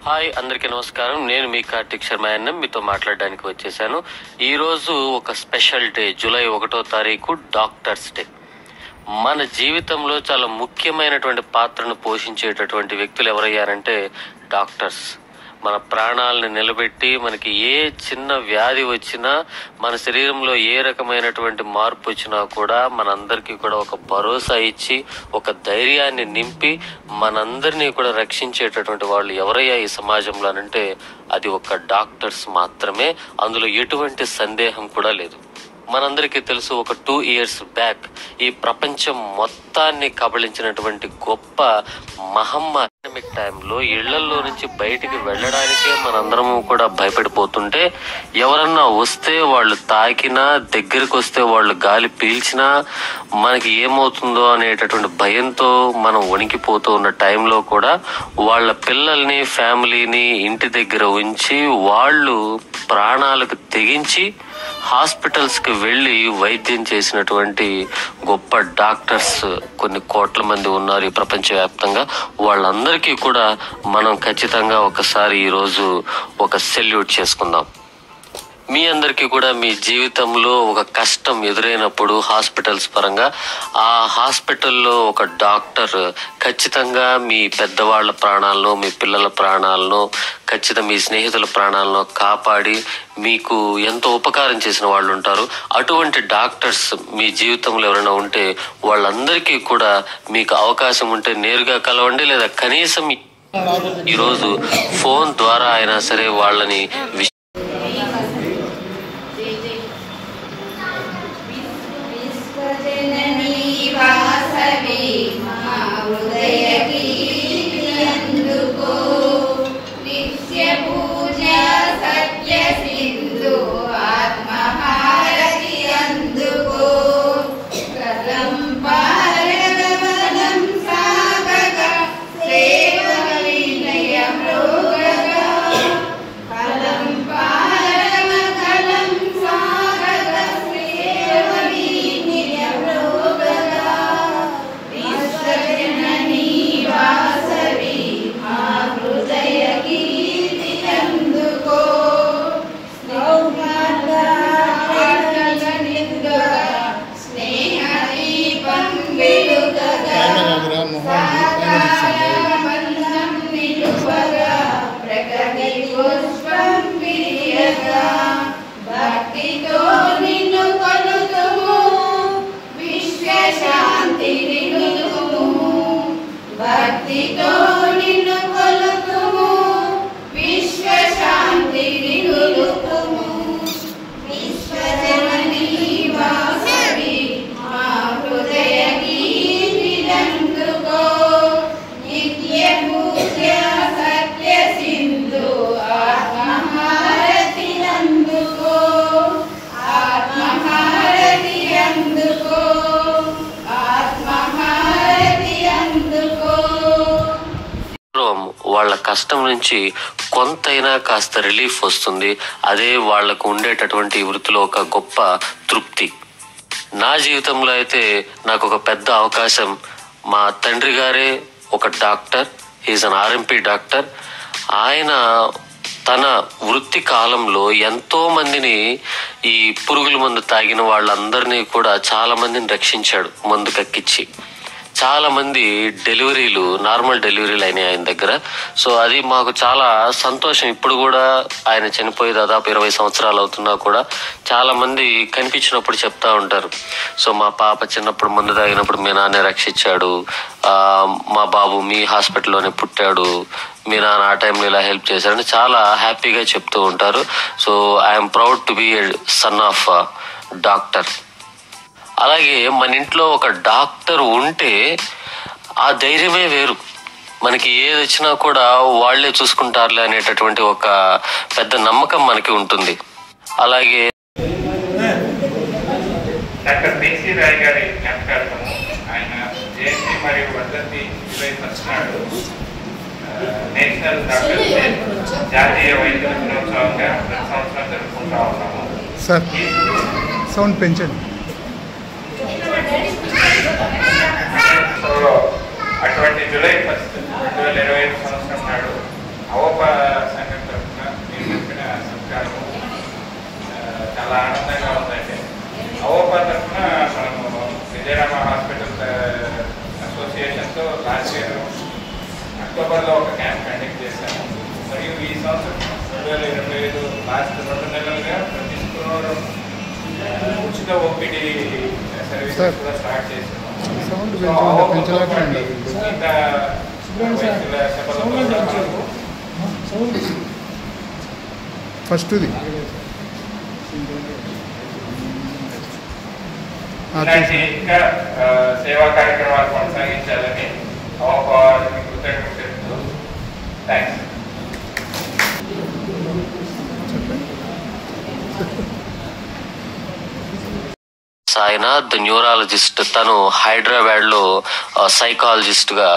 Hi, అందరికీ నమస్కారం. నేను మీ కార్తిక్ శర్మ మీతో మాట్లాడడానికి వచ్చేసాను. ఈరోజు ఒక స్పెషల్ డే, జూలై 1వ తారీఖు డాక్టర్స్ డే. మన జీవితంలో చాలా ముఖ్యమైనటువంటి పాత్రను పోషించేటటువంటి వ్యక్తులు ఎవరయ్యారంటే డాక్టర్స్. మన ప్రాణాలను నిలబెట్టి మనకి ఏ చిన్న వ్యాధి వచ్చినా, మన శరీరంలో ఏ రకమైనటువంటి మార్పు వచ్చినా కూడా మనందరికీ కూడా ఒక భరోసా ఇచ్చి ఒక ధైర్యాన్ని నింపి మనందరినీ కూడా రక్షించేటటువంటి వాళ్ళు ఎవరయ్యా ఈ సమాజంలో అంటే అది ఒక డాక్టర్స్ మాత్రమే. అందులో ఎటువంటి సందేహం కూడా లేదు. మనందరికీ తెలుసు, ఒక 2 years బ్యాక్ ఈ ప్రపంచం మొత్తాన్ని కబళించినటువంటి గొప్ప మహమ్మారి టైంలో ఇళ్లలో నుంచి బయటికి వెళ్ళడానికే మనందరము కూడా భయపడిపోతుంటే, ఎవరన్నా వస్తే వాళ్ళు తాకినా, దగ్గరికి వస్తే వాళ్ళు గాలి పీల్చినా మనకి ఏమవుతుందో అనేటటువంటి భయంతో మనం వణికిపోతూ ఉన్న టైంలో కూడా వాళ్ళ పిల్లల్ని, ఫ్యామిలీని ఇంటి దగ్గర ఉంచి వాళ్ళు ప్రాణాలకు తెగించి హాస్పిటల్స్ కి వెళ్లి వైద్యం చేసినటువంటి గొప్ప డాక్టర్స్ కొన్ని కోట్ల మంది ఉన్నారు ఈ ప్రపంచవ్యాప్తంగా. వాళ్ళందరికీ కూడా మనం ఖచ్చితంగా ఒకసారి ఈరోజు ఒక సెల్యూట్ చేసుకుందాం. మీ అందరికీ కూడా మీ జీవితంలో ఒక కష్టం ఎదురైనప్పుడు హాస్పిటల్స్ పరంగా ఆ హాస్పిటల్లో ఒక డాక్టర్ ఖచ్చితంగా మీ పెద్దవాళ్ల ప్రాణాలను, మీ పిల్లల ప్రాణాలను, ఖచ్చితంగా మీ స్నేహితుల ప్రాణాలను కాపాడి మీకు ఎంతో ఉపకారం చేసిన వాళ్ళు ఉంటారు. అటువంటి డాక్టర్స్ మీ జీవితంలో ఎవరైనా ఉంటే వాళ్ళందరికీ కూడా మీకు అవకాశం ఉంటే నేరుగా కలవండి, లేదా కనీసం ఈరోజు ఫోన్ ద్వారా అయినా సరే వాళ్ళని వాళ్ళ కష్టం నుంచి కొంతైనా కాస్త రిలీఫ్ వస్తుంది. అదే వాళ్లకు ఉండేటటువంటి వృత్తిలో ఒక గొప్ప తృప్తి. నా జీవితంలో అయితే నాకు ఒక పెద్ద అవకాశం, మా తండ్రి గారే ఒక doctor, he's an RMP doctor. ఆయన తన వృత్తి కాలంలో ఎంతో మందిని, ఈ పురుగుల మందు తాగిన వాళ్ళందరినీ కూడా చాలా మందిని రక్షించాడు మందు కక్కిచ్చి. చాలా మంది డెలివరీలు, నార్మల్ డెలివరీలు అయినాయి ఆయన దగ్గర. సో అది మాకు చాలా సంతోషం. ఇప్పుడు కూడా ఆయన చనిపోయి దాదాపు 20 సంవత్సరాలు అవుతున్నా కూడా చాలా మంది కనిపించినప్పుడు చెప్తా ఉంటారు, సో మా పాప చిన్నప్పుడు మందు తాగినప్పుడు మీ నాన్నే రక్షించాడు, మా బాబు మీ హాస్పిటల్లోనే పుట్టాడు, మీ నాన్న ఆ టైంలో ఇలా హెల్ప్ చేశారని చాలా హ్యాపీగా చెప్తూ ఉంటారు. So I'm proud to be son of doctor. అలాగే మన ఇంట్లో ఒక డాక్టర్ ఉంటే ఆ ధైర్యమే వేరు. మనకి ఏది వచ్చినా కూడా వాళ్లే చూసుకుంటారులే అనేటటువంటి ఒక పెద్ద నమ్మకం మనకి ఉంటుంది. అలాగే డాక్టర్ బీసీ రాయ్ గారి జ్ఞాపకార్థము ఆయన జయంతి మరియు వర్ధంతి జూలై 1 నాడు నేషనల్ డాక్టర్స్ డే, జాతీయ వైద్యుల దినోత్సవంగా ప్రతి సంవత్సరం జరుపుకుంటా ఉన్నాము. సౌండ్ పెంచండి. సో అటువంటి జూలై 1, 2025 సంవత్సరం నాడు అక్టోబర్లో ఒక క్యాంప్ కండక్ట్ చేశాము. మరియు ఈ సంవత్సరం 2025 లాస్ట్ 2 నెలలుగా ప్రతి శుక్రవారం ఉచిత ఓపీడీ సర్వీసెస్ కూడా స్టార్ట్ చేస్తున్నాము. సౌండ్ సో పెంచలేకుండా మిగతా వైద్యుల సభలో కూడా మనకు ఫస్ట్ది ఇలాంటి ఇంకా సేవా కార్యక్రమాలు కొనసాగించాలని అవకాశాన్ని కృతజ్ఞతలు చెప్తూ థ్యాంక్స్. సాయినాథ్ న్యూరాలజిస్ట్. తను హైదరాబాద్ లో సైకాలజిస్ట్ గా